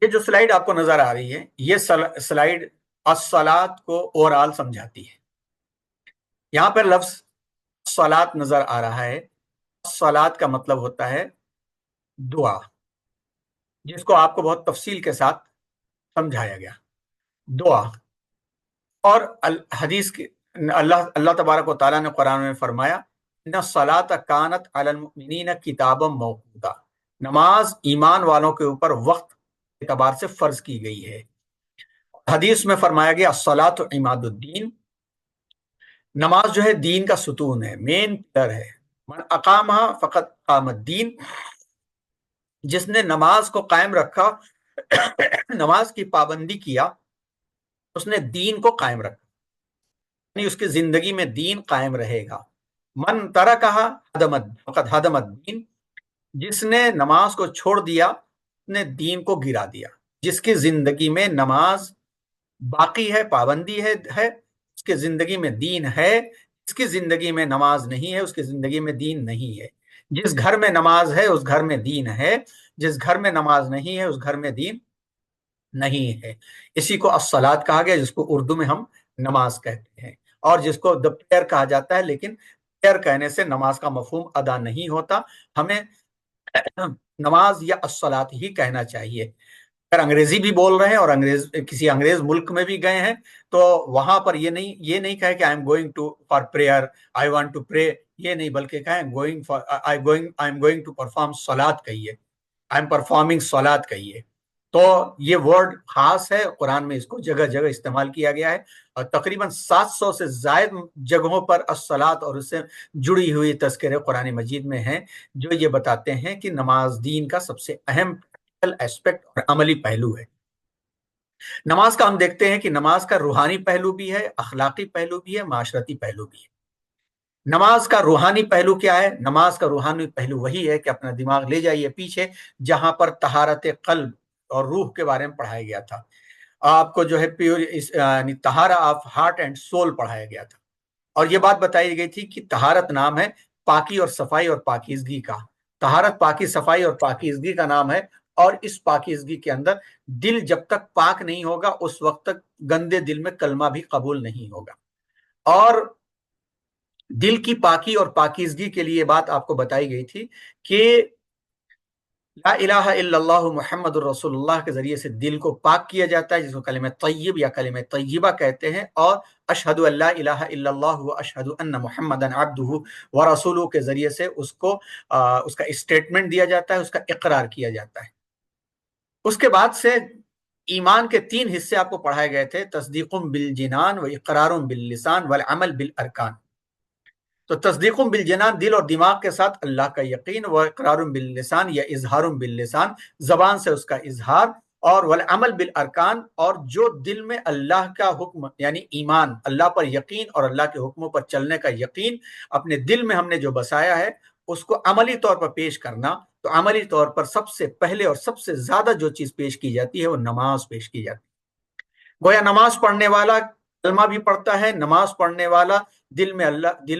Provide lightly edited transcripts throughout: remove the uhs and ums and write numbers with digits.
یہ جو سلائیڈ آپ کو نظر آ رہی ہے، یہ سلائیڈ الصلاۃ کو اوورال سمجھاتی ہے۔ یہاں پر لفظ الصلاۃ نظر آ رہا ہے۔ الصلاۃ کا مطلب ہوتا ہے دعا، جس کو آپ کو بہت تفصیل کے ساتھ سمجھایا گیا، دعا۔ اور حدیث کی اللہ تبارک و تعالیٰ نے قرآن میں فرمایا ان الصلاۃ کانت علی المؤمنین کتابا موقوتا، نماز ایمان والوں کے اوپر وقت کے اعتبار سے فرض کی گئی ہے۔ حدیث میں فرمایا گیا الصلاۃ عماد الدین، نماز جو ہے دین کا ستون ہے، مین پلر ہے۔ من اقامہ فقط اقام الدین، جس نے نماز کو قائم رکھا، نماز کی پابندی کیا، اس نے دین کو قائم رکھا، یعنی اس کی زندگی میں دین قائم رہے گا۔ من ترکہ فقد ہدم الدین، جس نے نماز کو چھوڑ دیا اس نے دین کو گرا دیا۔ جس کی زندگی میں نماز باقی ہے، پابندی ہے اس کی زندگی میں دین ہے۔ اس کی زندگی میں نماز نہیں ہے، اس کی زندگی میں دین نہیں ہے۔ جس گھر میں نماز ہے اس گھر میں دین ہے، جس گھر میں نماز نہیں ہے اس گھر میں دین نہیں ہے۔ اسی کو الصلاۃ کہا گیا، جس کو اردو میں ہم نماز کہتے ہیں، اور جس کو دا پریئر کہا جاتا ہے، لیکن پریئر کہنے سے نماز کا مفہوم ادا نہیں ہوتا، ہمیں نماز یا الصلاۃ ہی کہنا چاہیے۔ اگر انگریزی بھی بول رہے ہیں اور کسی انگریز ملک میں بھی گئے ہیں تو وہاں پر یہ نہیں کہے کہ I am going to for prayer, I want to pray, یہ نہیں، بلکہ کہیں I am going to perform صلاۃ کہیے، آئی ایم پرفارمنگ صلاۃ کہیے۔ تو یہ ورڈ خاص ہے، قرآن میں اس کو جگہ جگہ استعمال کیا گیا ہے، اور تقریباً 700 سے زائد جگہوں پر الصلاۃ اور اس سے جڑی ہوئی تذکرے قرآن مجید میں ہیں، جو یہ بتاتے ہیں کہ نماز دین کا سب سے اہم ایسپیکٹ اور عملی پہلو ہے۔ نماز کا ہم دیکھتے ہیں کہ نماز کا روحانی پہلو بھی ہے، اخلاقی پہلو بھی ہے، معاشرتی پہلو بھی ہے۔ نماز کا روحانی پہلو کیا ہے؟ نماز کا روحانی پہلو وہی ہے کہ اپنا دماغ لے جائیے پیچھے، جہاں پر طہارت قلب اور روح کے بارے میں پڑھایا گیا تھا۔ آپ کو جو ہے پیور یعنی طہارہ آف ہارٹ اینڈ سول پڑھایا گیا تھا، اور یہ بات بتائی گئی تھی کہ طہارت نام ہے پاکی اور صفائی اور پاکیزگی کا۔ طہارت پاکی صفائی اور پاکیزگی کا نام ہے، اور اس پاکیزگی کے اندر دل جب تک پاک نہیں ہوگا اس وقت تک گندے دل میں کلمہ بھی قبول نہیں ہوگا۔ اور دل کی پاکی اور پاکیزگی کے لیے بات آپ کو بتائی گئی تھی کہ لا الہ الا اللہ محمد الرسول اللہ کے ذریعے سے دل کو پاک کیا جاتا ہے، جس کو کلمہ طیب یا کلمہ طیبہ کہتے ہیں، اور اشہد ان لا الہ الا اللہ و اشہد ان محمدا عبدہ ورسولہ کے ذریعے سے اس کا اسٹیٹمنٹ دیا جاتا ہے، اس کا اقرار کیا جاتا ہے۔ اس کے بعد سے ایمان کے 3 حصے آپ کو پڑھائے گئے تھے، تصدیق بالجنان و اقرار باللسان والعمل بالارکان۔ تو تصدیق بالجنان دل اور دماغ کے ساتھ اللہ کا یقین، و اقرار باللسان یا اظہار باللسان زبان سے اس کا اظہار، اور والعمل بالارکان اور جو دل میں اللہ کا حکم یعنی ایمان، اللہ پر یقین اور اللہ کے حکموں پر چلنے کا یقین اپنے دل میں ہم نے جو بسایا ہے اس کو عملی طور پر پیش کرنا۔ تو عملی طور پر سب سے پہلے اور سب سے زیادہ جو چیز پیش کی جاتی ہے وہ نماز پیش کی جاتی ہے۔ گویا نماز پڑھنے والا کلمہ بھی پڑھتا ہے، نماز پڑھنے والا دل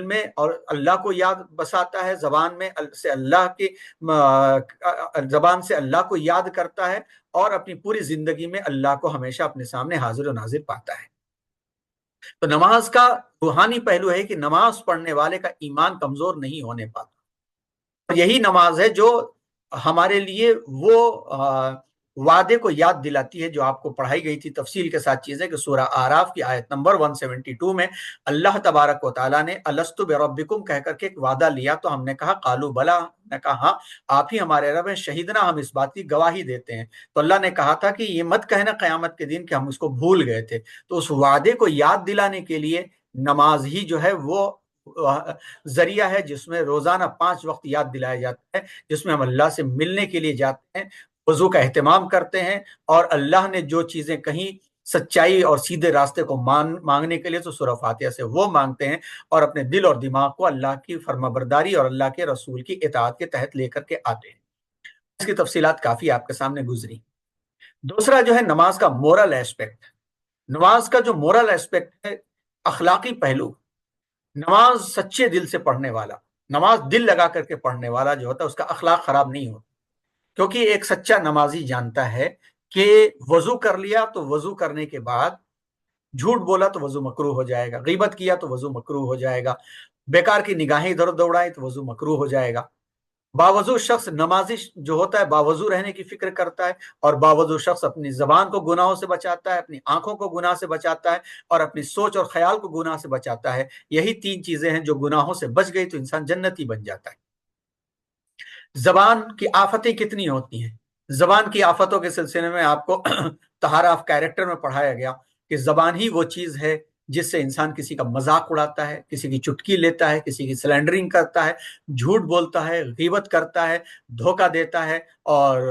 میں اور اللہ کو یاد بساتا ہے، زبان سے اللہ کو یاد کرتا ہے، اور اپنی پوری زندگی میں اللہ کو ہمیشہ اپنے سامنے حاضر و ناظر پاتا ہے۔ تو نماز کا روحانی پہلو ہے کہ نماز پڑھنے والے کا ایمان کمزور نہیں ہونے پاتا، اور یہی نماز ہے جو ہمارے لیے وہ وعدے کو یاد دلاتی ہے جو آپ کو پڑھائی گئی تھی تفصیل کے ساتھ چیزیں، کہ سورہ اعراف کی آیت نمبر 172 میں اللہ تبارک و تعالیٰ نے الستو بربکم کہہ کر کے ایک وعدہ لیا، تو ہم نے کہا قالوا بلا، ہم نے کہا ہاں آپ ہی ہمارے رب ہیں، شہیدنا ہم اس بات کی گواہی دیتے ہیں۔ تو اللہ نے کہا تھا کہ یہ مت کہنا قیامت کے دن کہ ہم اس کو بھول گئے تھے۔ تو اس وعدے کو یاد دلانے کے لیے نماز ہی جو ہے وہ ذریعہ ہے، جس میں روزانہ 5 وقت یاد دلایا جاتا ہے، جس میں ہم اللہ سے ملنے کے لیے جاتے ہیں، وضو کا اہتمام کرتے ہیں، اور اللہ نے جو چیزیں کہیں سچائی اور سیدھے راستے کو مانگنے کے لیے تو سورہ فاتحہ سے وہ مانگتے ہیں، اور اپنے دل اور دماغ کو اللہ کی فرمانبرداری اور اللہ کے رسول کی اطاعت کے تحت لے کر کے آتے ہیں۔ اس کی تفصیلات کافی آپ کے سامنے گزری۔ دوسرا جو ہے نماز کا مورل ایسپیکٹ، نماز کا جو مورل ایسپیکٹ ہے، اخلاقی پہلو، نماز سچے دل سے پڑھنے والا، نماز دل لگا کر کے پڑھنے والا جو ہوتا ہے اس کا اخلاق خراب نہیں ہوتا، کیونکہ ایک سچا نمازی جانتا ہے کہ وضو کر لیا تو وضو کرنے کے بعد جھوٹ بولا تو وضو مکروہ ہو جائے گا، غیبت کیا تو وضو مکروہ ہو جائے گا، بیکار کی نگاہیں ادھر دوڑائے تو وضو مکروہ ہو جائے گا۔ باوضو شخص نمازی جو ہوتا ہے باوضو رہنے کی فکر کرتا ہے، اور باوضو شخص اپنی زبان کو گناہوں سے بچاتا ہے، اپنی آنکھوں کو گناہ سے بچاتا ہے، اور اپنی سوچ اور خیال کو گناہ سے بچاتا ہے۔ یہی تین چیزیں ہیں جو گناہوں سے بچ گئی تو انسان جنتی بن جاتا ہے۔ زبان کی آفتیں کتنی ہوتی ہیں؟ زبان کی آفتوں کے سلسلے میں آپ کو طہارہ آف کیریکٹر میں پڑھایا گیا کہ زبان ہی وہ چیز ہے جس سے انسان کسی کا مذاق اڑاتا ہے، کسی کی چٹکی لیتا ہے، کسی کی سلینڈرنگ کرتا ہے، جھوٹ بولتا ہے، غیبت کرتا ہے، دھوکہ دیتا ہے، اور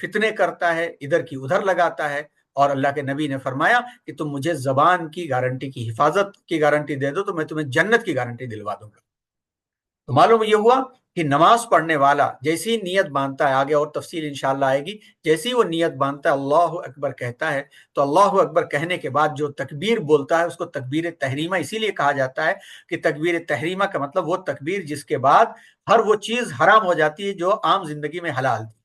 فتنے کرتا ہے، ادھر کی ادھر لگاتا ہے۔ اور اللہ کے نبی نے فرمایا کہ تم مجھے زبان کی گارنٹی کی حفاظت کی گارنٹی دے دو تو میں تمہیں جنت کی گارنٹی دلوا دوں گا۔ تو معلوم یہ ہوا کہ نماز پڑھنے والا جیسی نیت باندھتا ہے، آگے اور تفصیل انشاءاللہ آئے گی، جیسی وہ نیت باندھتا ہے، اللہ اکبر کہتا ہے، تو اللہ اکبر کہنے کے بعد جو تکبیر بولتا ہے اس کو تکبیر تحریمہ اسی لیے کہا جاتا ہے کہ تکبیر تحریمہ کا مطلب وہ تکبیر جس کے بعد ہر وہ چیز حرام ہو جاتی ہے جو عام زندگی میں حلال تھی،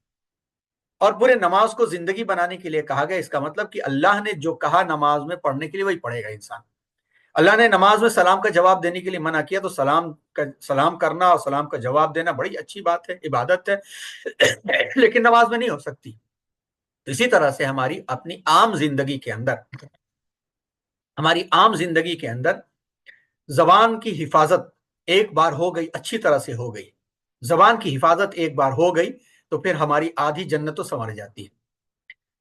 اور پورے نماز کو زندگی بنانے کے لیے کہا گیا۔ اس کا مطلب کہ اللہ نے جو کہا نماز میں پڑھنے کے لیے وہی پڑھے گا انسان۔ اللہ نے نماز میں سلام کا جواب دینے کے لیے منع کیا تو سلام کرنا اور سلام کا جواب دینا بڑی اچھی بات ہے، عبادت ہے، لیکن نماز میں نہیں ہو سکتی۔ اسی طرح سے ہماری اپنی عام زندگی کے اندر زبان کی حفاظت ایک بار ہو گئی، اچھی طرح سے ہو گئی، زبان کی حفاظت ایک بار ہو گئی تو پھر ہماری آدھی جنت تو سنور جاتی ہے۔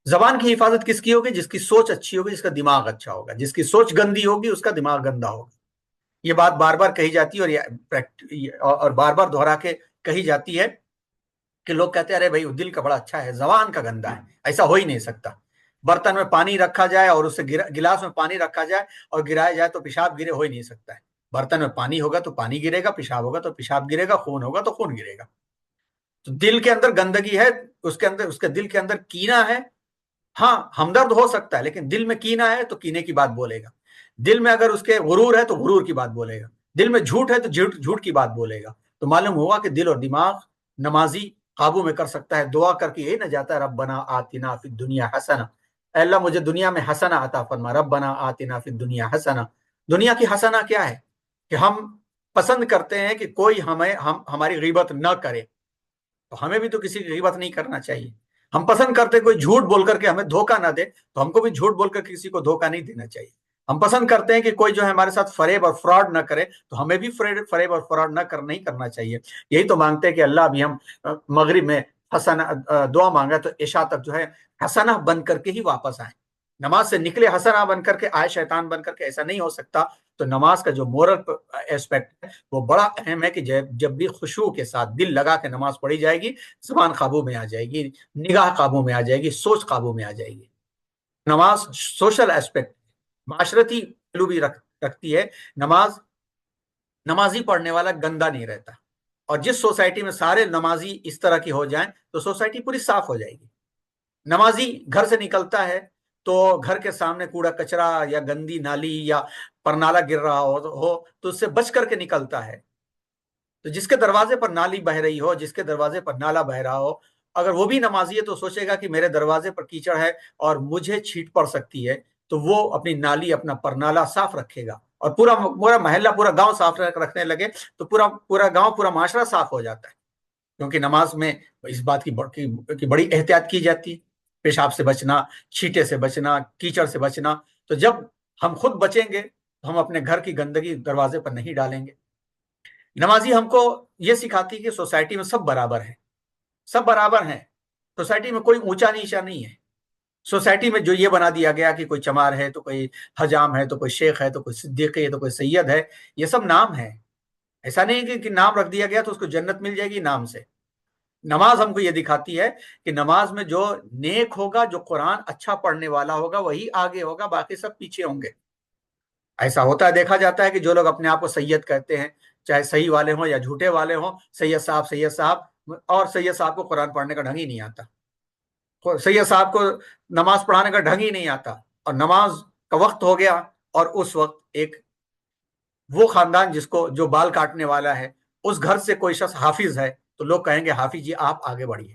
زبان کی حفاظت کس کی ہوگی؟ جس کی سوچ اچھی ہوگی، جس کا دماغ اچھا ہوگا۔ جس کی سوچ گندی ہوگی اس کا دماغ گندا ہوگا۔ یہ بات بار بار کہی جاتی ہے اور بار بار دہرا کے کہی جاتی ہے کہ لوگ کہتے ہیں ارے بھائی دل کا بڑا اچھا ہے، زبان کا گندا ہے۔ ایسا ہو ہی نہیں سکتا۔ برتن میں پانی رکھا جائے اور اسے گلاس میں پانی رکھا جائے اور گرایا جائے تو پیشاب گرے، ہو ہی نہیں سکتا ہے۔ برتن میں پانی ہوگا تو پانی گرے گا، پیشاب ہوگا تو پیشاب گرے گا، خون ہوگا تو خون گرے گا۔ تو دل کے اندر گندگی ہے، اس کے دل کے اندر کینہ ہے، ہاں ہمدرد ہو سکتا ہے، لیکن دل میں کینہ ہے تو کینے کی بات بولے گا۔ دل میں اگر اس کے غرور ہے تو غرور کی بات بولے گا۔ دل میں جھوٹ ہے تو جھوٹ کی بات بولے گا۔ تو معلوم ہوا کہ دل اور دماغ نمازی قابو میں کر سکتا ہے۔ دعا کر کے یہی نہ جاتا ہے ربنا آتنا فی الدنیا حسنہ، اے اللہ مجھے دنیا میں حسنہ عطا فرما، ربنا آتنا فی الدنیا حسنہ۔ دنیا کی حسنہ کیا ہے؟ کہ ہم پسند کرتے ہیں کہ کوئی ہماری غیبت نہ کرے، تو ہمیں بھی تو کسی کی غیبت نہیں کرنا چاہیے۔ ہم پسند کرتے کوئی جھوٹ بول کر کے ہمیں دھوکہ نہ دے، تو ہم کو بھی جھوٹ بول کر کسی کو دھوکہ نہیں دینا چاہیے۔ ہم پسند کرتے ہیں کہ کوئی جو ہے ہمارے ساتھ فریب اور فراڈ نہ کرے، تو ہمیں بھی فریب اور فراڈ نہیں کرنا چاہیے۔ یہی تو مانگتے ہیں کہ اللہ ابھی ہم مغرب میں حسنہ دعا مانگا تو عشاء تک جو ہے حسنہ بن کر کے ہی واپس آئیں، نماز سے نکلے حسنہ بن کر کے آئے شیطان بن کر کے، ایسا نہیں ہو سکتا۔ تو نماز کا جو مورل ایسپیکٹ ہے وہ بڑا اہم ہے کہ جب بھی خشوع کے ساتھ دل لگا کے نماز پڑھی جائے گی، زبان قابو میں آ جائے گی، نگاہ قابو میں آ جائے گی، سوچ قابو میں آ جائے گی۔ نماز سوشل ایسپیکٹ، معاشرتی پہلو بھی رکھتی ہے۔ نمازی پڑھنے والا گندا نہیں رہتا، اور جس سوسائٹی میں سارے نمازی اس طرح کی ہو جائیں تو سوسائٹی پوری صاف ہو جائے گی۔ نمازی گھر سے نکلتا ہے تو گھر کے سامنے کوڑا کچرا یا گندی نالی یا پرنالہ گر رہا ہو تو اس سے بچ کر کے نکلتا ہے۔ تو جس کے دروازے پر نالی بہ رہی ہو، جس کے دروازے پر نالا بہ رہا ہو، اگر وہ بھی نمازی ہے تو سوچے گا کہ میرے دروازے پر کیچڑ ہے اور مجھے چھینٹ پڑ سکتی ہے، تو وہ اپنی نالی اپنا پرنالہ صاف رکھے گا، اور پورا محلہ پورا گاؤں صاف رکھنے لگے تو پورا گاؤں پورا معاشرہ صاف ہو جاتا ہے، کیونکہ نماز میں اس بات کی بڑی احتیاط کی جاتی ہے، پیشاب سے بچنا، چھینٹے سے بچنا، کیچڑ سے بچنا۔ تو جب ہم خود بچیں گے تو ہم اپنے گھر کی گندگی دروازے پر نہیں ڈالیں گے۔ نمازی ہم کو یہ سکھاتی کہ سوسائٹی میں سب برابر ہیں، سب برابر ہیں، سوسائٹی میں کوئی اونچا نیچا نہیں ہے۔ سوسائٹی میں جو یہ بنا دیا گیا کہ کوئی چمار ہے تو کوئی حجام ہے تو کوئی شیخ ہے تو کوئی صدیقی ہے تو کوئی سید ہے، یہ سب نام ہے۔ ایسا نہیں کہ نام رکھ دیا گیا تو اس کو جنت مل جائے گی نام سے۔ نماز ہم کو یہ دکھاتی ہے کہ نماز میں جو نیک ہوگا، جو قرآن اچھا پڑھنے والا ہوگا، وہی آگے ہوگا، باقی سب پیچھے ہوں گے۔ ایسا ہوتا ہے، دیکھا جاتا ہے کہ جو لوگ اپنے آپ کو سید کہتے ہیں، چاہے صحیح والے ہوں یا جھوٹے والے ہوں، سید صاحب، اور سید صاحب کو قرآن پڑھنے کا ڈھنگ ہی نہیں آتا، سید صاحب کو نماز پڑھانے کا ڈھنگ ہی نہیں آتا، اور نماز کا وقت ہو گیا اور اس وقت وہ خاندان جو بال کاٹنے والا ہے، اس گھر سے کوئی شخص حافظ ہے تو لوگ کہیں گے حافظ جی آپ آگے بڑھیے،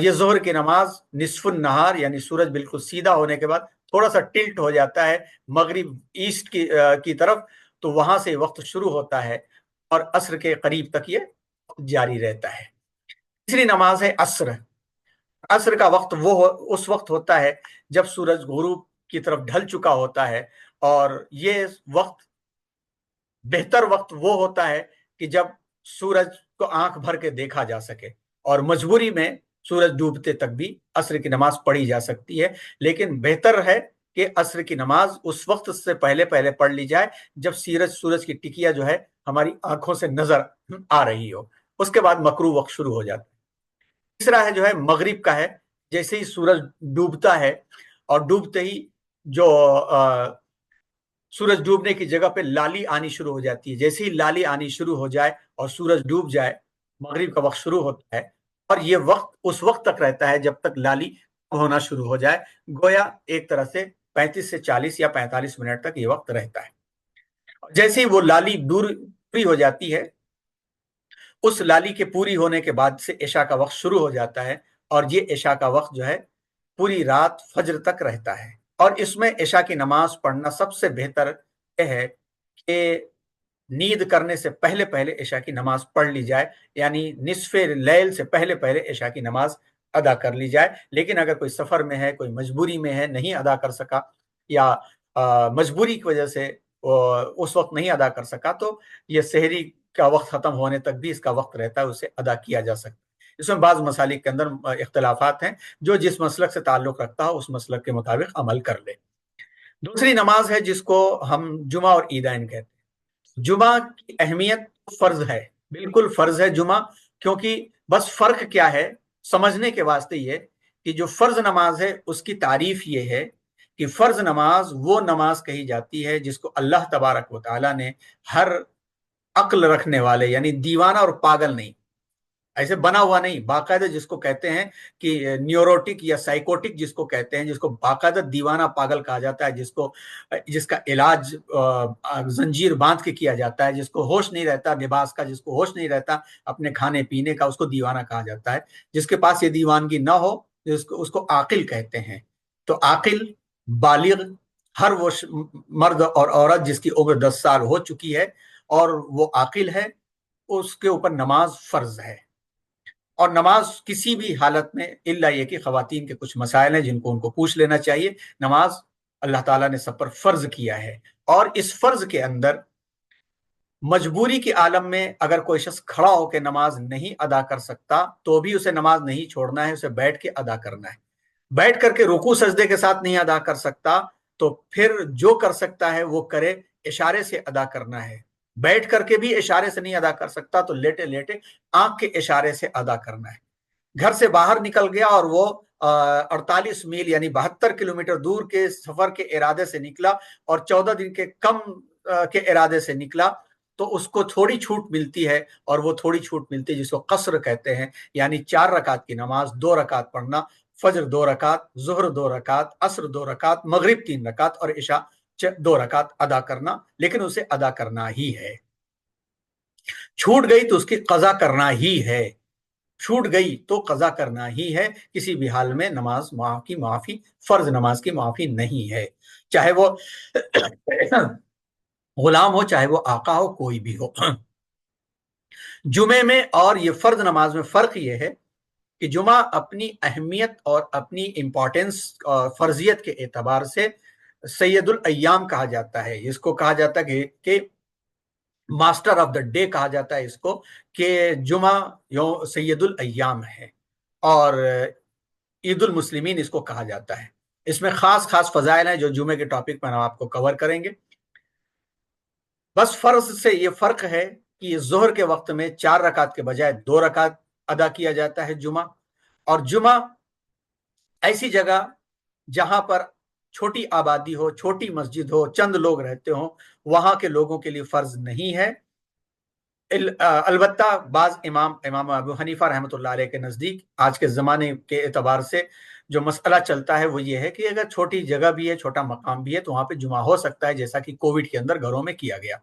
یہ ظہر کی نماز نصف النہار یعنی سورج بالکل سیدھا ہونے کے بعد تھوڑا سا ٹلٹ ہو جاتا ہے مغرب ایسٹ کی طرف، تو وہاں سے وقت شروع ہوتا ہے اور عصر کے قریب تک یہ جاری رہتا ہے۔ تیسری نماز ہے عصر۔ عصر کا وقت اس وقت ہوتا ہے جب سورج غروب کی طرف ڈھل چکا ہوتا ہے، اور یہ وقت بہتر وقت وہ ہوتا ہے کہ جب سورج کو آنکھ بھر کے دیکھا جا سکے، اور مجبوری میں سورج ڈوبتے تک بھی عصر کی نماز پڑھی جا سکتی ہے، لیکن بہتر ہے کہ عصر کی نماز اس وقت سے پہلے پڑھ لی جائے جب سورج کی ٹکیا جو ہے ہماری آنکھوں سے نظر آ رہی ہو، اس کے بعد مکروہ وقت شروع ہو جاتا ہے۔ تیسرا ہے جو ہے مغرب کا ہے، جیسے ہی سورج ڈوبتا ہے اور ڈوبتے ہی جو سورج ڈوبنے کی جگہ پہ لالی آنی شروع ہو جاتی ہے، جیسے ہی لالی آنی شروع ہو جائے اور سورج ڈوب جائے مغرب کا وقت شروع ہوتا ہے، اور یہ وقت اس وقت تک رہتا ہے جب تک لالی ہونا شروع ہو جائے، گویا ایک طرح سے 35 سے 40 یا 45 منٹ تک یہ وقت رہتا ہے۔ جیسے ہی وہ لالی پوری ہو جاتی ہے، اس لالی کے پوری ہونے کے بعد سے عشاء کا وقت شروع ہو جاتا ہے، اور یہ عشاء کا وقت جو ہے پوری رات فجر تک رہتا ہے، اور اس میں عشاء کی نماز پڑھنا سب سے بہتر یہ ہے کہ نیند کرنے سے پہلے عشاء کی نماز پڑھ لی جائے، یعنی نصف لیل سے پہلے عشاء کی نماز ادا کر لی جائے۔ لیکن اگر کوئی سفر میں ہے، کوئی مجبوری میں ہے، نہیں ادا کر سکا، یا مجبوری کی وجہ سے اس وقت نہیں ادا کر سکا، تو یہ سحری کا وقت ختم ہونے تک بھی اس کا وقت رہتا ہے، اسے ادا کیا جا سکتا ہے۔ اس میں بعض مسالک کے اندر اختلافات ہیں، جو جس مسلک سے تعلق رکھتا ہو اس مسلک کے مطابق عمل کر لے۔ دوسری نماز ہے جس کو ہم جمعہ اور عیدین کہتے ہیں۔ جمعہ کی اہمیت فرض ہے، بالکل فرض ہے جمعہ، کیونکہ بس فرق کیا ہے سمجھنے کے واسطے یہ کہ جو فرض نماز ہے اس کی تعریف یہ ہے کہ فرض نماز وہ نماز کہی جاتی ہے جس کو اللہ تبارک و تعالیٰ نے ہر عقل رکھنے والے، یعنی دیوانہ اور پاگل نہیں، ایسے بنا ہوا نہیں، باقاعدہ جس کو کہتے ہیں کہ نیوروٹک یا سائیکوٹک جس کو کہتے ہیں، جس کو باقاعدہ دیوانہ پاگل کہا جاتا ہے، جس کا علاج زنجیر باندھ کے کیا جاتا ہے، جس کو ہوش نہیں رہتا لباس کا، جس کو ہوش نہیں رہتا اپنے کھانے پینے کا، اس کو دیوانہ کہا جاتا ہے۔ جس کے پاس یہ دیوانگی نہ ہو اس کو عاقل کہتے ہیں۔ تو عاقل، بالغ، ہر وہ مرد اور عورت جس کی عمر 10 سال ہو چکی ہے اور وہ عاقل ہے، اس کے اوپر نماز فرض ہے۔ اور نماز کسی بھی حالت میں، الا یہ کہ خواتین کے کچھ مسائل ہیں جن کو ان کو پوچھ لینا چاہیے، نماز اللہ تعالیٰ نے سب پر فرض کیا ہے۔ اور اس فرض کے اندر مجبوری کے عالم میں اگر کوئی شخص کھڑا ہو کے نماز نہیں ادا کر سکتا تو بھی اسے نماز نہیں چھوڑنا ہے، اسے بیٹھ کے ادا کرنا ہے۔ بیٹھ کر کے رکوع سجدے کے ساتھ نہیں ادا کر سکتا تو پھر جو کر سکتا ہے وہ کرے، اشارے سے ادا کرنا ہے۔ بیٹھ کر کے بھی اشارے سے نہیں ادا کر سکتا تو لیٹے لیٹے آنکھ کے اشارے سے ادا کرنا ہے۔ گھر سے باہر نکل گیا اور وہ 48 میل یعنی 72 کلومیٹر دور کے سفر کے ارادے سے نکلا اور 14 دن کے کم کے ارادے سے نکلا، تو اس کو تھوڑی چھوٹ ملتی ہے، اور وہ تھوڑی چھوٹ ملتی ہے جس کو قصر کہتے ہیں، یعنی 4 رکعت کی نماز 2 رکعت پڑھنا، فجر 2 رکعت، ظہر 2 رکعت، عصر 2 رکعت، مغرب 3 رکعت اور عشاء 2 رکعت ادا کرنا، لیکن اسے ادا کرنا ہی ہے۔ چھوٹ گئی تو اس کی قضا کرنا ہی ہے، چھوٹ گئی تو قضا کرنا ہی ہے، کسی بھی حال میں نماز کی معافی، فرض نماز کی معافی نہیں ہے، چاہے وہ غلام ہو، چاہے وہ آقا ہو، کوئی بھی ہو۔ جمعے میں اور یہ فرض نماز میں فرق یہ ہے کہ جمعہ اپنی اہمیت اور اپنی امپورٹنس اور فرضیت کے اعتبار سے سید الایام کہا جاتا ہے۔ اس کو کہا جاتا ہے کہ ماسٹر آف دا ڈے کہا جاتا ہے اس کو، کہ جمعہ سید الایام ہے، اور عید المسلمین اس کو کہا جاتا ہے۔ اس میں خاص فضائل ہیں جو جمعے کے ٹاپک پر ہم آپ کو کور کریں گے۔ بس فرض سے یہ فرق ہے کہ یہ ظہر کے وقت میں 4 رکعت کے بجائے 2 رکعت ادا کیا جاتا ہے جمعہ، اور جمعہ ایسی جگہ جہاں پر چھوٹی آبادی ہو، چھوٹی مسجد ہو، چند لوگ رہتے ہوں، وہاں کے لوگوں کے لیے فرض نہیں ہے۔ البتہ بعض امام ابو حنیفہ رحمۃ اللہ علیہ کے نزدیک آج کے زمانے کے اعتبار سے جو مسئلہ چلتا ہے وہ یہ ہے کہ اگر چھوٹی جگہ بھی ہے، چھوٹا مقام بھی ہے، تو وہاں پہ جمعہ ہو سکتا ہے، جیسا کہ کووڈ کے اندر گھروں میں کیا گیا،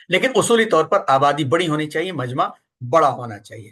لیکن اصولی طور پر آبادی بڑی ہونی چاہیے، مجمع بڑا ہونا چاہیے۔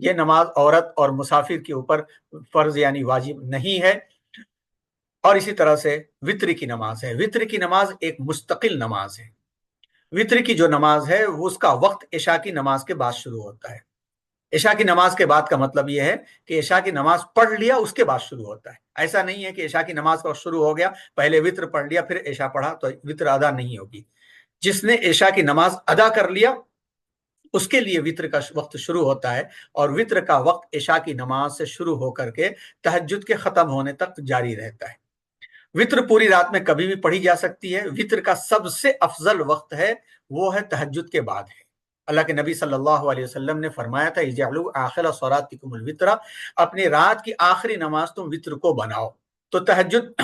یہ نماز عورت اور مسافر کے اوپر فرض یعنی واجب نہیں ہے۔ اور اسی طرح سے وطر کی نماز ہے، وطر کی نماز ایک مستقل نماز ہے۔ وطر کی جو نماز ہے وہ اس کا وقت عشاء کی نماز کے بعد شروع ہوتا ہے۔ عشاء کی نماز کے بعد کا مطلب یہ ہے کہ عشاء کی نماز پڑھ لیا اس کے بعد شروع ہوتا ہے۔ ایسا نہیں ہے کہ عشاء کی نماز کا شروع ہو گیا، پہلے وطر پڑھ لیا پھر عشاء پڑھا تو وطر ادا نہیں ہوگی۔ جس نے عشاء کی نماز ادا کر لیا اس کے لیے وطر کا وقت شروع ہوتا ہے، اور وطر کا وقت عشاء کی نماز سے شروع ہو کر کے تہجد کے ختم ہونے تک جاری رہتا ہے۔ وطر پوری رات میں کبھی بھی پڑھی جا سکتی ہے۔ وطر کا سب سے افضل وقت ہے وہ ہے تہجد کے بعد ہے۔ اللہ کے نبی صلی اللہ علیہ وسلم نے فرمایا تھا اجعلوا آخر صلاتکم الوطر، اپنی رات کی آخری نماز تم وطر کو بناؤ۔ تو تہجد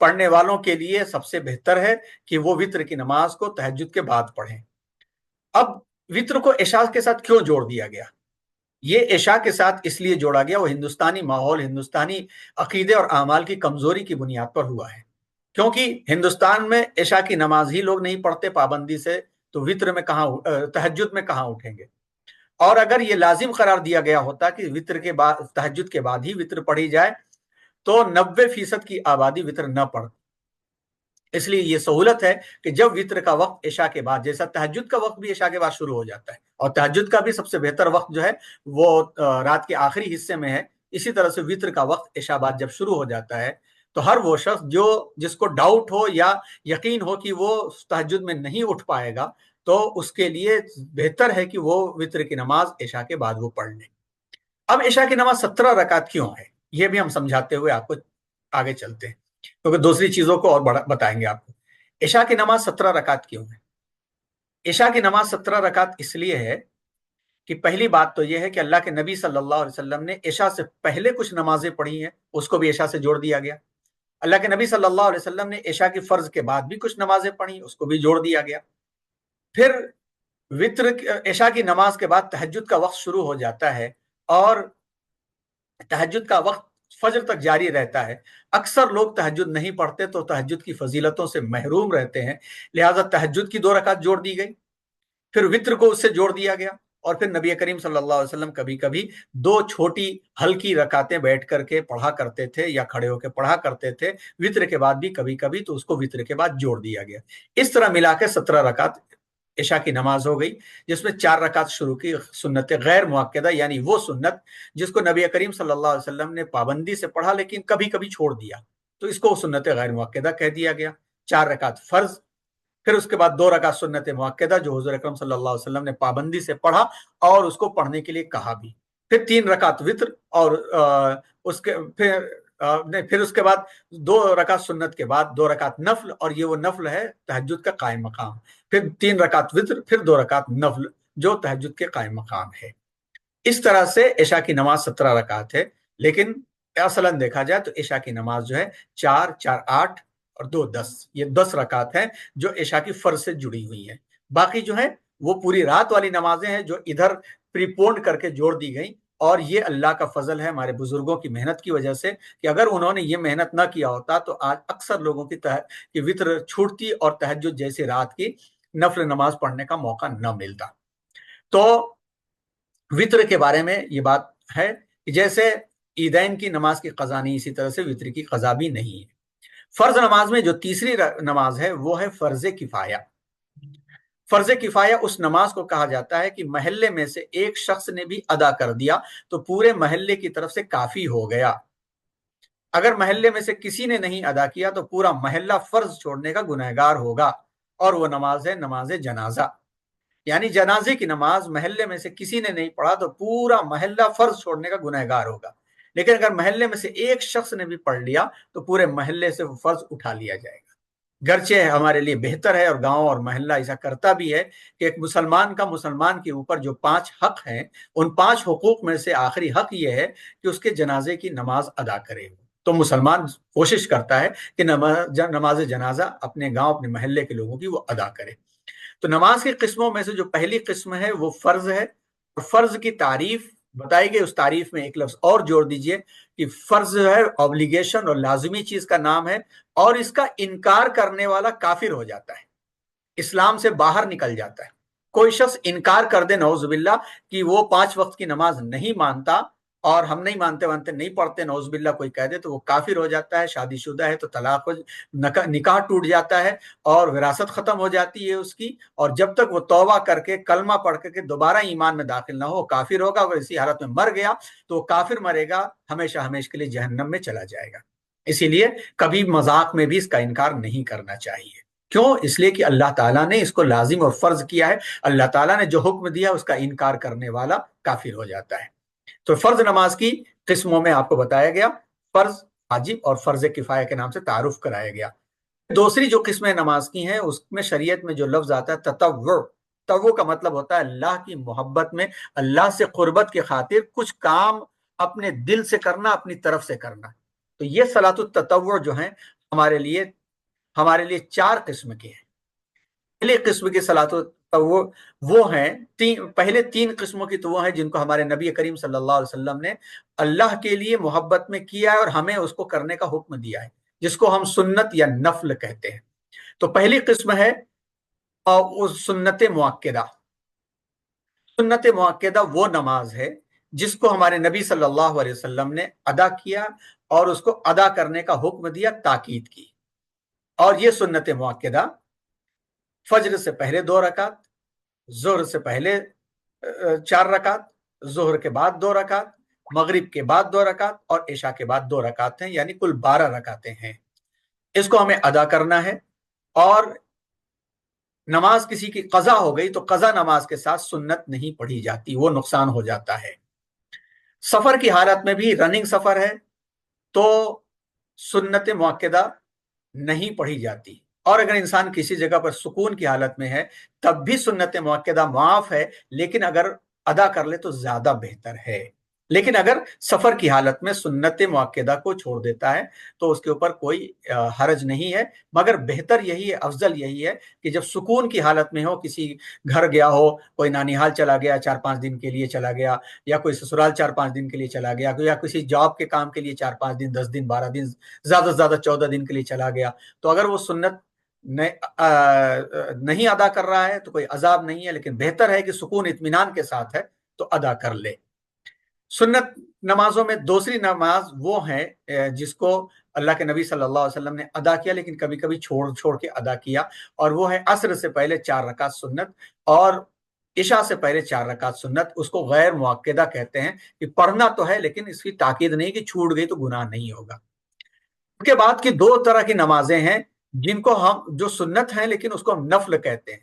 پڑھنے والوں کے لیے سب سے بہتر ہے کہ وہ وطر کی نماز کو تہجد کے بعد پڑھیں۔ اب وطر کو عشاء کے ساتھ کیوں جوڑ دیا گیا؟ یہ عشاء کے ساتھ اس لیے جوڑا گیا، وہ ہندوستانی ماحول، ہندوستانی عقیدے اور اعمال کی کمزوری کی بنیاد پر ہوا ہے۔ کیونکہ ہندوستان میں عشاء کی نماز ہی لوگ نہیں پڑھتے پابندی سے، تو وطر میں کہاں، تہجد میں کہاں اٹھیں گے؟ اور اگر یہ لازم قرار دیا گیا ہوتا کہ وطر کے بعد، تہجد کے بعد ہی وطر پڑھی جائے تو 90% کی آبادی وطر نہ پڑھ۔ اس لیے یہ سہولت ہے کہ جب وطر کا وقت عشاء کے بعد، جیسا تہجد کا وقت بھی عشاء کے بعد شروع ہو جاتا ہے، اور تہجد کا بھی سب سے بہتر وقت جو ہے وہ رات کے آخری حصے میں ہے، اسی طرح سے وطر کا وقت عشاء بعد جب شروع ہو جاتا ہے تو ہر وہ شخص جس کو ڈاؤٹ ہو یا یقین ہو کہ وہ تہجد میں نہیں اٹھ پائے گا، تو اس کے لیے بہتر ہے کہ وہ وطر کی نماز عشاء کے بعد وہ پڑھ لے۔ اب عشاء کی نماز 17 رکعت کیوں ہے، یہ بھی ہم سمجھاتے ہوئے آپ کو آگے چلتے ہیں، کیونکہ دوسری چیزوں کو اور بتائیں گے آپ کو۔ عشاء کی نماز 17 رکعت کیوں ہے؟ عشاء کی نماز 17 رکعت اس لیے ہے کہ پہلی بات تو یہ ہے کہ اللہ کے نبی صلی اللہ علیہ وسلم نے عشاء سے پہلے کچھ نمازیں پڑھی ہیں، اس کو بھی عشاء سے جوڑ دیا گیا۔ اللہ کے نبی صلی اللہ علیہ وسلم نے عشاء کی فرض کے بعد بھی کچھ نمازیں پڑھی، اس کو بھی جوڑ دیا گیا۔ پھر وطر عشاء کی نماز کے بعد تہجد کا وقت شروع ہو جاتا ہے، اور تہجد کا وقت فجر تک جاری رہتا ہے۔ اکثر لوگ تہجد نہیں پڑھتے تو تہجد کی فضیلتوں سے محروم رہتے ہیں، لہٰذا تہجد کی 2 رکعت جوڑ دی گئی، پھر وطر کو اس سے جوڑ دیا گیا، اور پھر نبی کریم صلی اللہ علیہ وسلم کبھی کبھی 2 چھوٹی ہلکی رکعتیں بیٹھ کر کے پڑھا کرتے تھے یا کھڑے ہو کے پڑھا کرتے تھے وطر کے بعد بھی کبھی کبھی، تو اس کو وطر کے بعد جوڑ دیا گیا۔ اس طرح ملا کے 17 رکعت عشاء کی نماز ہو گئی، جس میں 4 رکعت شروع کی سنت غیر مؤکدہ، یعنی وہ سنت جس کو نبی کریم صلی اللہ علیہ وسلم نے پابندی سے پڑھا لیکن کبھی کبھی چھوڑ دیا، تو اس کو سنت غیر مؤکدہ کہہ دیا گیا۔ 4 رکعت فرض، پھر اس کے بعد 2 رکعت سنت مؤکدہ جو حضور اکرم صلی اللہ علیہ وسلم نے پابندی سے پڑھا اور اس کو پڑھنے کے لیے کہا بھی، پھر 3 رکعت وطر، اور پھر اس کے بعد 2 رکعت سنت کے بعد 2 رکعت نفل، اور یہ وہ نفل ہے تہجد کا قائم مقام، پھر 3 رکعت وطر، پھر 2 رکعت نفل جو تہجد کے قائم مقام ہے۔ اس طرح سے عشاء کی نماز 17 رکعت ہے، لیکن اصلاً دیکھا جائے تو عشاء کی نماز جو ہے 4 4 8 اور 2 10، یہ 10 رکعت ہیں جو عشاء کی فرض سے جڑی ہوئی ہیں۔ باقی جو ہیں وہ پوری رات والی نمازیں ہیں جو ادھر پری پونڈ کر کے جوڑ دی گئیں، اور یہ اللہ کا فضل ہے ہمارے بزرگوں کی محنت کی وجہ سے، کہ اگر انہوں نے یہ محنت نہ کیا ہوتا تو آج اکثر لوگوں کی وطر چھوٹتی اور تہجد جیسی رات کی نفل نماز پڑھنے کا موقع نہ ملتا۔ تو وطر کے بارے میں یہ بات ہے کہ جیسے عیدین کی نماز کی قضا نہیں، اسی طرح سے وطر کی قضا بھی نہیں ہے۔ فرض نماز میں جو تیسری نماز ہے وہ ہے فرض کفایہ۔ فرض کفایہ اس نماز کو کہا جاتا ہے کہ محلے میں سے ایک شخص نے بھی ادا کر دیا تو پورے محلے کی طرف سے کافی ہو گیا۔ اگر محلے میں سے کسی نے نہیں ادا کیا تو پورا محلہ فرض چھوڑنے کا گنہگار ہوگا، اور وہ نماز ہے نماز جنازہ، یعنی جنازے کی نماز محلے میں سے کسی نے نہیں پڑھا تو پورا محلہ فرض چھوڑنے کا گنہگار ہوگا، لیکن اگر محلے میں سے ایک شخص نے بھی پڑھ لیا تو پورے محلے سے وہ فرض اٹھا لیا جائے گا۔ گرچہ ہمارے لیے بہتر ہے اور گاؤں اور محلہ ایسا کرتا بھی ہے کہ ایک مسلمان کا مسلمان کے اوپر جو 5 حق ہیں، ان 5 حقوق میں سے آخری حق یہ ہے کہ اس کے جنازے کی نماز ادا کرے، تو مسلمان کوشش کرتا ہے کہ نماز جنازہ اپنے گاؤں اپنے محلے کے لوگوں کی وہ ادا کرے۔ تو نماز کی قسموں میں سے جو پہلی قسم ہے وہ فرض ہے، اور فرض کی تعریف بتائی گئی، اس تعریف میں ایک لفظ اور جوڑ دیجئے کہ فرض ہے اوبلیگیشن اور لازمی چیز کا نام ہے، اور اس کا انکار کرنے والا کافر ہو جاتا ہے، اسلام سے باہر نکل جاتا ہے۔ کوئی شخص انکار کر دے نعوذ باللہ کہ وہ 5 وقت کی نماز نہیں مانتا اور ہم نہیں مانتے نہیں پڑھتے، نعوذ باللہ کوئی کہہ دے تو وہ کافر ہو جاتا ہے، شادی شدہ ہے تو طلاق نکاح ٹوٹ جاتا ہے اور وراثت ختم ہو جاتی ہے اس کی، اور جب تک وہ توبہ کر کے کلمہ پڑھ کر کے دوبارہ ایمان میں داخل نہ ہو کافر ہوگا، اگر اسی حالت میں مر گیا تو وہ کافر مرے گا، ہمیشہ ہمیشہ کے لیے جہنم میں چلا جائے گا۔ اسی لیے کبھی مذاق میں بھی اس کا انکار نہیں کرنا چاہیے۔ کیوں؟ اس لیے کہ اللہ تعالیٰ نے اس کو لازم اور فرض کیا ہے، اللہ تعالیٰ نے جو حکم دیا اس کا انکار کرنے والا کافر ہو جاتا ہے۔ تو فرض نماز کی قسموں میں آپ کو بتایا گیا، فرض، واجب اور فرض کفایہ کے نام سے تعارف کرایا گیا۔ دوسری جو قسمیں نماز کی ہیں اس میں شریعت میں جو لفظ آتا ہے تطوع، تطوع کا مطلب ہوتا ہے اللہ کی محبت میں، اللہ سے قربت کی خاطر کچھ کام اپنے دل سے کرنا، اپنی طرف سے کرنا۔ تو یہ صلاۃ التطوع جو ہیں ہمارے لیے 4 قسم کے ہیں۔ پہلے قسم کی صلاۃ التطوع وہ ہیں، پہلے 3 قسموں کی تو وہ ہیں جن کو ہمارے نبی کریم صلی اللہ علیہ وسلم نے اللہ کے لیے محبت میں کیا ہے اور ہمیں اس کو کرنے کا حکم دیا ہے، جس کو ہم سنت یا نفل کہتے ہیں۔ تو پہلی قسم ہے سنت مؤکدہ۔ سنت مؤکدہ وہ نماز ہے جس کو ہمارے نبی صلی اللہ علیہ وسلم نے ادا کیا اور اس کو ادا کرنے کا حکم دیا، تاکید کی۔ اور یہ سنت مؤکدہ فجر سے پہلے 2 رکعت، ظہر سے پہلے 4 رکعت، ظہر کے بعد 2 رکعت، مغرب کے بعد 2 رکعت اور عشاء کے بعد 2 رکعت ہیں، یعنی کل 12 رکعتیں ہیں۔ اس کو ہمیں ادا کرنا ہے، اور نماز کسی کی قضا ہو گئی تو قضا نماز کے ساتھ سنت نہیں پڑھی جاتی، وہ نقصان ہو جاتا ہے۔ سفر کی حالت میں بھی، رننگ سفر ہے تو سنت مؤکدہ نہیں پڑھی جاتی، اور اگر انسان کسی جگہ پر سکون کی حالت میں ہے تب بھی سنت مؤکدہ معاف ہے، لیکن اگر ادا کر لے تو زیادہ بہتر ہے۔ لیکن اگر سفر کی حالت میں سنت مؤکدہ کو چھوڑ دیتا ہے تو اس کے اوپر کوئی حرج نہیں ہے، مگر بہتر یہی ہے، افضل یہی ہے کہ جب سکون کی حالت میں ہو، کسی گھر گیا ہو، کوئی نانیحال چلا گیا 4-5 دن کے لیے چلا گیا، یا کوئی سسرال 4-5 دن کے لیے چلا گیا، یا کسی جاب کے کام کے لیے 4-5 دن، 10 دن، 12 دن، زیادہ سے زیادہ 14 دن کے لیے چلا گیا، تو اگر وہ سنت نہیں ادا کر رہا ہے تو کوئی عذاب نہیں ہے، لیکن بہتر ہے کہ سکون اطمینان کے ساتھ ہے تو ادا کر لے۔ سنت نمازوں میں دوسری نماز وہ ہے جس کو اللہ کے نبی صلی اللہ علیہ وسلم نے ادا کیا لیکن کبھی کبھی چھوڑ کے ادا کیا، اور وہ ہے عصر سے پہلے 4 رکعت سنت اور عشاء سے پہلے 4 رکعت سنت۔ اس کو غیر مؤکدہ کہتے ہیں، کہ پڑھنا تو ہے لیکن اس کی تاکید نہیں کہ چھوٹ گئی تو گناہ نہیں ہوگا۔ اس کے بعد کی 2 طرح کی نمازیں ہیں جن کو ہم، جو سنت ہیں لیکن اس کو ہم نفل کہتے ہیں۔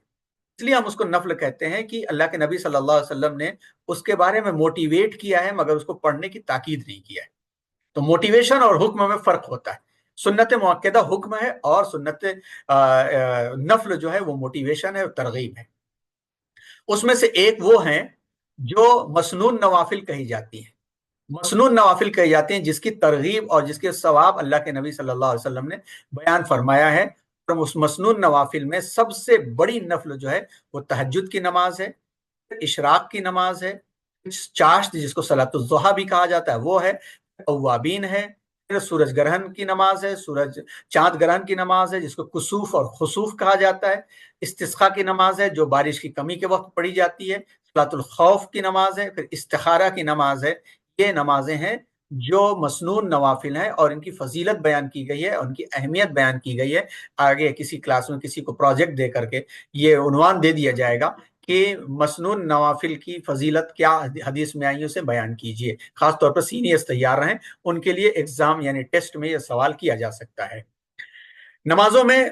اس لیے ہم اس کو نفل کہتے ہیں کہ اللہ کے نبی صلی اللہ علیہ وسلم نے اس کے بارے میں موٹیویٹ کیا ہے مگر اس کو پڑھنے کی تاکید نہیں کیا ہے۔ تو موٹیویشن اور حکم میں فرق ہوتا ہے۔ سنت مؤکدہ حکم ہے اور سنت نفل جو ہے وہ موٹیویشن ہے اور ترغیب ہے۔ اس میں سے ایک وہ ہیں جو مسنون نوافل کہی جاتی ہیں۔ مسنون نوافل کہی جاتی ہیں جس کی ترغیب اور جس کے ثواب اللہ کے نبی صلی اللہ علیہ وسلم نے بیان فرمایا ہے۔ اس مسنون نوافل میں سب سے بڑی نفل جو ہے وہ تہجد کی نماز ہے، اشراق کی نماز ہے، چاشت جس کو صلاۃ الضحیٰ بھی کہا جاتا ہے وہ ہے، اوابین ہے، پھر سورج گرہن کی نماز ہے، چاند گرہن کی نماز ہے جس کو کسوف اور خسوف کہا جاتا ہے، استسقاء کی نماز ہے جو بارش کی کمی کے وقت پڑھی جاتی ہے، صلاۃ الخوف کی نماز ہے، پھر استخارہ کی نماز ہے۔ یہ نمازیں ہیں جو مسنون نوافل ہیں اور ان کی فضیلت بیان کی گئی ہے، ان کی اہمیت بیان کی گئی ہے۔ آگے کسی کلاس میں کسی کو پروجیکٹ دے کر کے یہ عنوان دے دیا جائے گا کہ مسنون نوافل کی فضیلت کیا حدیث میں آئی اسے بیان کیجئے۔ خاص طور پر سینئرز تیار رہیں، ان کے لیے ایگزام یعنی ٹیسٹ میں یہ سوال کیا جا سکتا ہے۔ نمازوں میں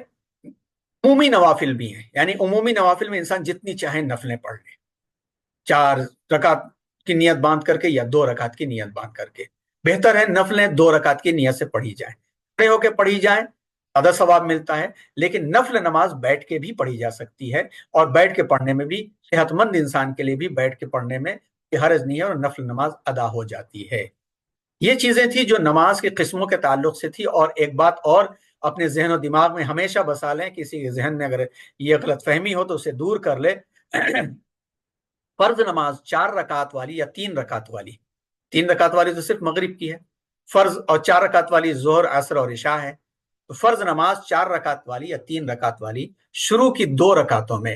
عمومی نوافل بھی ہیں، یعنی عمومی نوافل میں انسان جتنی چاہیں نفلیں پڑھ لے، 4 رکعت کی نیت باندھ کر کے یا 2 رکعت کی نیت باندھ کر کے۔ بہتر ہے نفلیں 2 رکعت کی نیت سے پڑھی جائیں، کھڑے ہو کے پڑھی جائیں، زیادہ ثواب ملتا ہے، لیکن نفل نماز بیٹھ کے بھی پڑھی جا سکتی ہے، اور بیٹھ کے پڑھنے میں بھی صحت مند انسان کے لیے بھی بیٹھ کے پڑھنے میں حرج نہیں ہے اور نفل نماز ادا ہو جاتی ہے۔ یہ چیزیں تھی جو نماز کی قسموں کے تعلق سے تھی۔ اور ایک بات اور اپنے ذہن و دماغ میں ہمیشہ بسا لیں، کسی کے ذہن میں اگر یہ غلط فہمی ہو تو اسے دور کر لے۔ فرض نماز 4 رکعت والی یا 3 رکعت والی، 3 رکعت والی تو صرف مغرب کی ہے، فرض، اور 4 رکعت والی ظہر، عصر اور عشاء ہے۔ تو فرض نماز 4 رکعت والی یا 3 رکعت والی شروع کی 2 رکعتوں میں